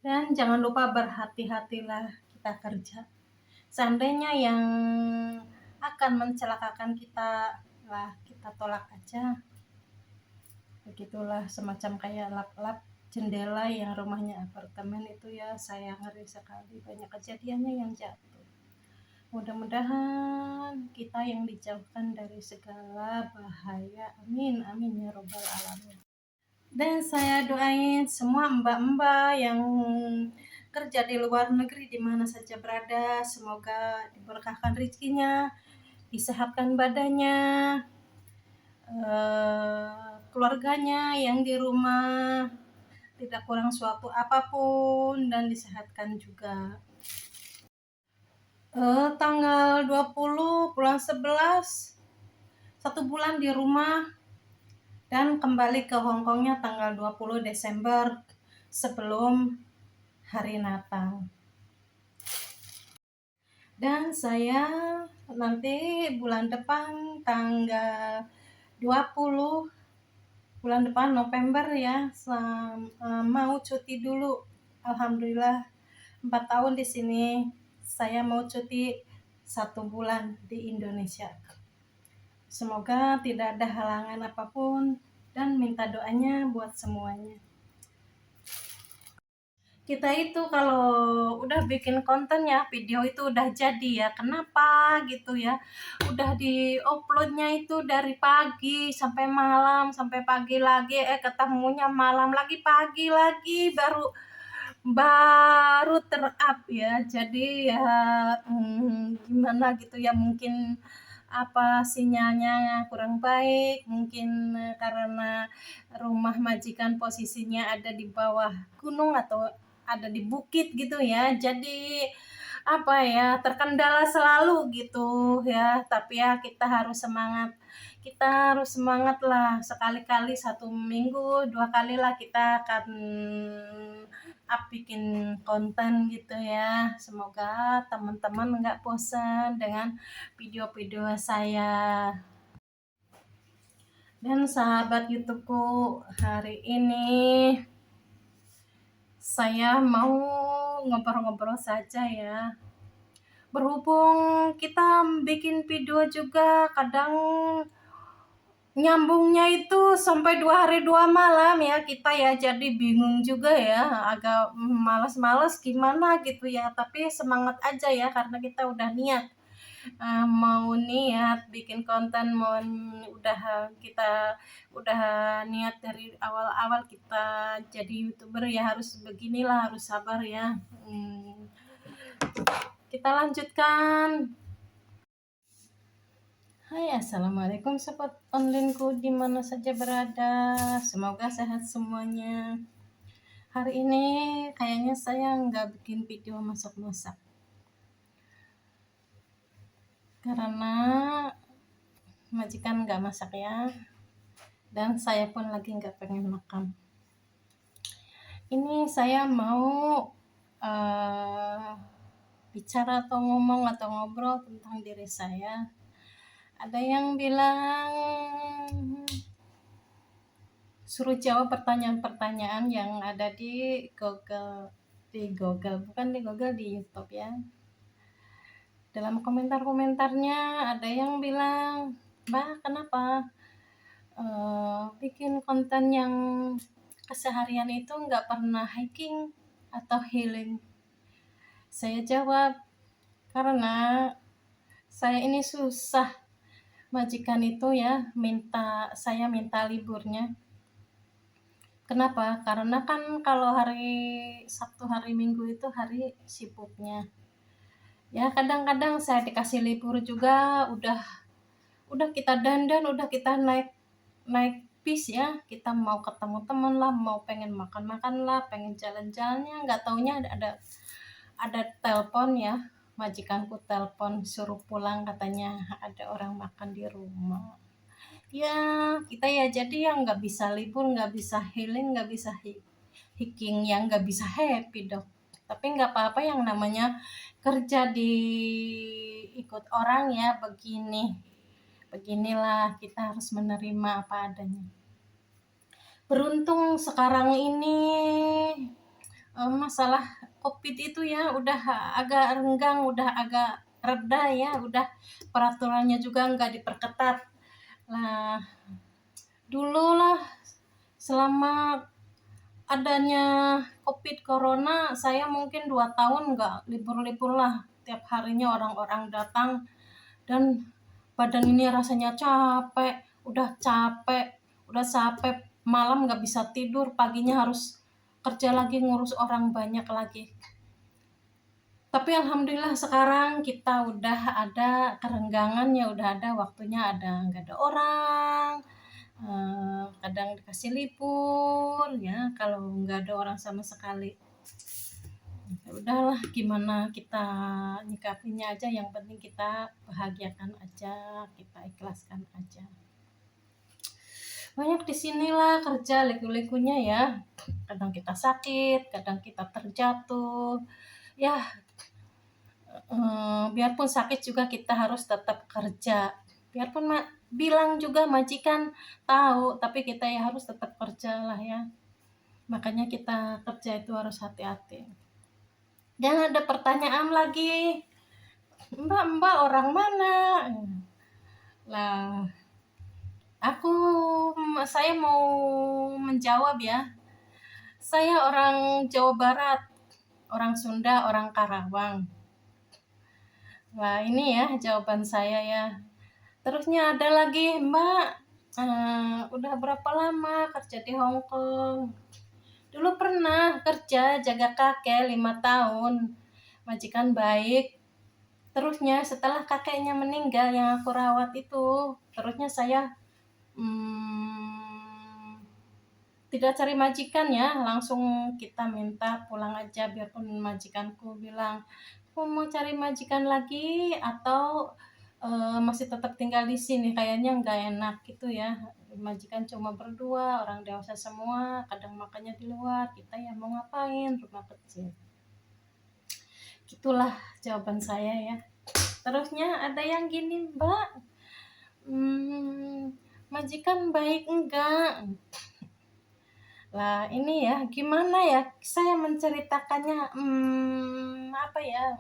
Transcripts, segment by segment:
Dan jangan lupa berhati-hatilah kita kerja. Seandainya yang akan mencelakakan kita lah kita tolak aja. Begitulah semacam kayak lap-lap jendela yang rumahnya apartemen itu ya, saya ngeri sekali banyak kejadiannya yang jatuh. Mudah-mudahan kita yang dijauhkan dari segala bahaya. Amin amin ya robbal alamin. Dan saya doain semua mbak-mbak yang kerja di luar negeri di mana saja berada, semoga diberkahkan rezekinya, disehatkan badannya, keluarganya yang di rumah tidak kurang suatu apapun dan disehatkan juga. Tanggal 20 bulan 11 1 bulan di rumah dan kembali ke Hongkongnya tanggal 20 Desember sebelum hari Natal. Dan saya nanti bulan depan tanggal 20 bulan depan November ya, mau cuti dulu. Alhamdulillah 4 tahun di sini, saya mau cuti 1 bulan di Indonesia. Semoga tidak ada halangan apapun dan minta doanya buat semuanya. Kita itu kalau udah bikin konten ya, video itu udah jadi ya, kenapa gitu ya, udah di uploadnya itu dari pagi sampai malam, sampai pagi lagi, ketemunya malam lagi, pagi lagi, baru ter-up ya. Jadi ya gimana gitu ya, mungkin apa sinyalnya kurang baik, mungkin karena rumah majikan posisinya ada di bawah gunung atau ada di bukit gitu ya, jadi apa ya, terkendala selalu gitu ya. Tapi ya kita harus semangat lah, sekali-kali 1 minggu 2 kali lah kita akan bikin konten gitu ya. Semoga teman-teman nggak bosan dengan video-video saya. Dan sahabat YouTubeku, hari ini saya mau ngobrol-ngobrol saja ya. Berhubung kita bikin video juga kadang nyambungnya itu sampai 2 hari 2 malam ya kita ya, jadi bingung juga ya, agak malas-malas gimana gitu ya, tapi semangat aja ya karena kita udah niat, mau niat bikin konten, kita udah niat dari awal-awal kita jadi YouTuber ya, harus beginilah, harus sabar ya. Kita lanjutkan. Hai, assalamualaikum sobat onlineku di mana saja berada, semoga sehat semuanya. Hari ini kayaknya saya nggak bikin video masak-masak karena majikan nggak masak ya, dan saya pun lagi nggak pengen makan. Ini saya mau bicara atau ngomong atau ngobrol tentang diri saya. Ada yang bilang suruh jawab pertanyaan-pertanyaan yang ada di Google, bukan di Google, di YouTube ya. Dalam komentar-komentarnya ada yang bilang, "Mbak, kenapa bikin konten yang keseharian itu nggak pernah hiking atau healing?" Saya jawab, karena saya ini susah. Majikan itu ya saya minta liburnya. Kenapa? Karena kan kalau hari Sabtu, hari Minggu itu hari sibuknya. Ya kadang-kadang saya dikasih libur juga, udah kita dandan, udah kita naik bis ya, kita mau ketemu teman lah, mau pengen makan-makan lah, pengen jalan-jalannya, nggak taunya ada telepon ya, majikanku telepon suruh pulang, katanya ada orang makan di rumah. Ya kita ya jadi yang nggak bisa libur, nggak bisa healing, nggak bisa hiking, yang nggak bisa happy dok. Tapi nggak apa-apa, yang namanya kerja di ikut orang ya, beginilah, kita harus menerima apa adanya. Beruntung sekarang ini masalah Covid itu ya udah agak renggang, udah agak reda ya, udah peraturannya juga nggak diperketat. Lah, dulu lah selama adanya Covid Corona, saya mungkin 2 tahun nggak libur-libur lah. Tiap harinya orang-orang datang dan badan ini rasanya capek, udah capek, malam nggak bisa tidur, paginya harus kerja lagi ngurus orang banyak lagi. Tapi alhamdulillah sekarang kita udah ada kerenggangan ya, udah ada waktunya, nggak ada orang, kadang dikasih libur ya kalau nggak ada orang sama sekali. Ya udahlah, gimana kita nyikapinya aja, yang penting kita bahagiakan aja, kita ikhlaskan aja. Banyak di sinilah kerja liku-likunya ya. Kadang kita sakit, kadang kita terjatuh. Ya, biarpun sakit juga kita harus tetap kerja. Biarpun bilang juga majikan tahu, tapi kita ya harus tetap kerja lah ya. Makanya kita kerja itu harus hati-hati. Dan ada pertanyaan lagi, Mbak orang mana? Lah, saya mau menjawab ya. Saya orang Jawa Barat, orang Sunda, orang Karawang. Nah, ini ya jawaban saya ya. Terusnya ada lagi, Mbak, udah berapa lama kerja di Hong Kong? Dulu pernah kerja jaga kakek 5 tahun. Majikan baik. Terusnya setelah kakeknya meninggal yang aku rawat itu, terusnya saya tidak cari majikan ya, langsung kita minta pulang aja, biarpun majikanku bilang, aku mau cari majikan lagi atau masih tetap tinggal di sini, kayaknya nggak enak gitu ya. Majikan cuma berdua, orang dewasa semua, kadang makannya di luar, kita ya mau ngapain, rumah kecil. Gitulah jawaban saya ya. Terusnya ada yang gini, Mbak, majikan baik enggak? Lah ini ya, gimana ya saya menceritakannya, apa ya,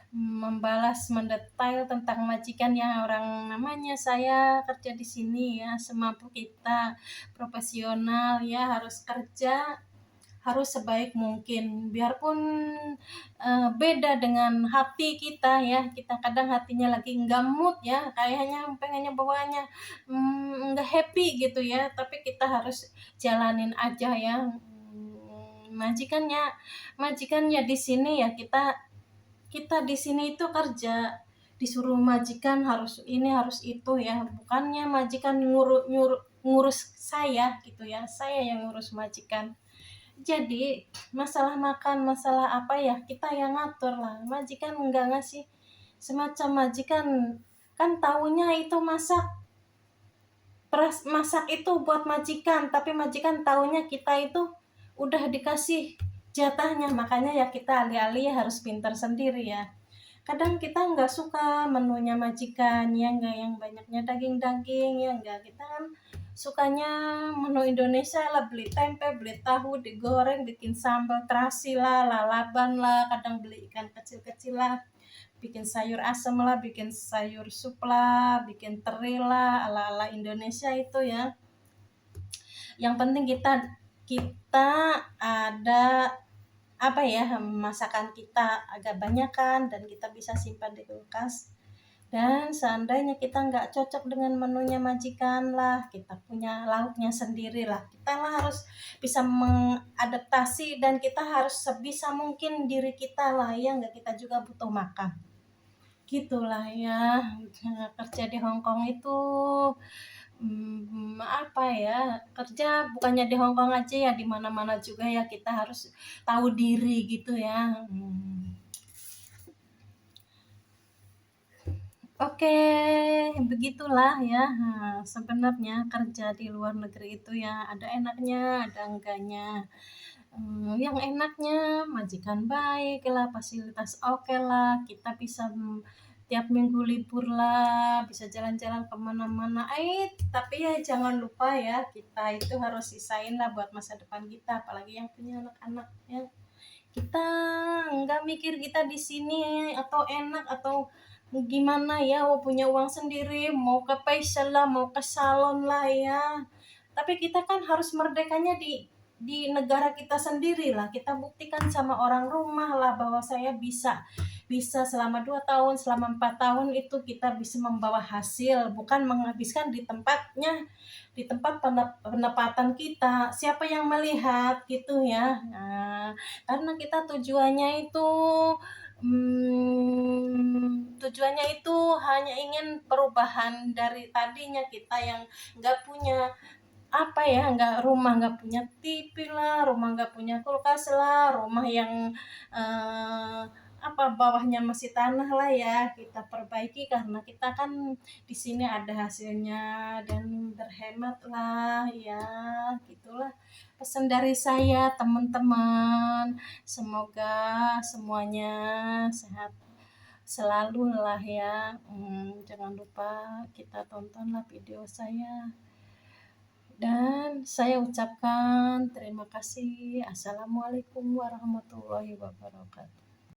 membalas mendetail tentang majikan yang orang namanya saya kerja di sini ya, semampu kita, profesional ya, harus kerja, harus sebaik mungkin. Biarpun beda dengan hati kita ya, kita kadang hatinya lagi nggak mood ya, kayaknya pengennya bawaannya nggak happy gitu ya, tapi kita harus jalanin aja ya. Majikannya di sini ya, kita di sini itu kerja, disuruh majikan harus ini harus itu ya, bukannya majikan ngurus saya gitu ya, saya yang ngurus majikan. Jadi masalah makan, masalah apa ya, kita yang ngatur lah, majikan enggak ngasih. Semacam majikan kan taunya itu masak itu buat majikan, tapi majikan taunya kita itu udah dikasih jatahnya, makanya ya kita alih-alih harus pintar sendiri ya. Kadang kita nggak suka menunya majikan ya, nggak yang banyaknya daging-daging ya, nggak, kita kan sukanya menu Indonesia lah, beli tempe, beli tahu, digoreng, bikin sambal terasi lah, lalaban lah, kadang beli ikan kecil-kecil lah, bikin sayur asam lah, bikin sayur sup lah, bikin teri lah, ala-ala Indonesia itu ya. Yang penting kita ada apa ya, masakan kita agak banyak kan, dan kita bisa simpan di kulkas. Dan seandainya kita nggak cocok dengan menunya majikan lah, kita punya lauknya sendiri lah, kita lah harus bisa mengadaptasi, dan kita harus sebisa mungkin diri kita lah ya, nggak, kita juga butuh makan. Gitulah ya, kerja di Hong Kong itu apa ya, kerja bukannya di Hong Kong aja ya, di mana-mana juga ya, kita harus tahu diri gitu ya. Oke, begitulah ya. Sebenarnya kerja di luar negeri itu ya ada enaknya, ada enggaknya. Yang enaknya majikan baik lah, fasilitas oke lah, kita bisa tiap minggu libur lah, bisa jalan-jalan kemana-mana. Tapi ya jangan lupa ya, kita itu harus sisain lah buat masa depan kita, apalagi yang punya anak-anak ya. Kita nggak mikir kita di sini atau enak atau gimana ya, punya uang sendiri, mau ke facial lah, mau ke salon lah ya. Tapi kita kan harus merdekanya di negara kita sendiri lah. Kita buktikan sama orang rumah lah bahwa saya bisa bisa selama 2 tahun, selama 4 tahun itu kita bisa membawa hasil, bukan menghabiskan di tempat penempatan kita. Siapa yang melihat gitu ya. Nah, karena kita tujuannya itu hanya ingin perubahan dari tadinya kita yang nggak punya nggak punya TV lah, rumah nggak punya kulkas lah, rumah yang bawahnya masih tanah lah ya, kita perbaiki karena kita kan di sini ada hasilnya dan berhemat lah ya, gitulah pesan dari saya teman-teman. Semoga semuanya sehat selalu lah ya. Jangan lupa kita tontonlah video saya. Dan saya ucapkan terima kasih. Assalamualaikum warahmatullahi wabarakatuh.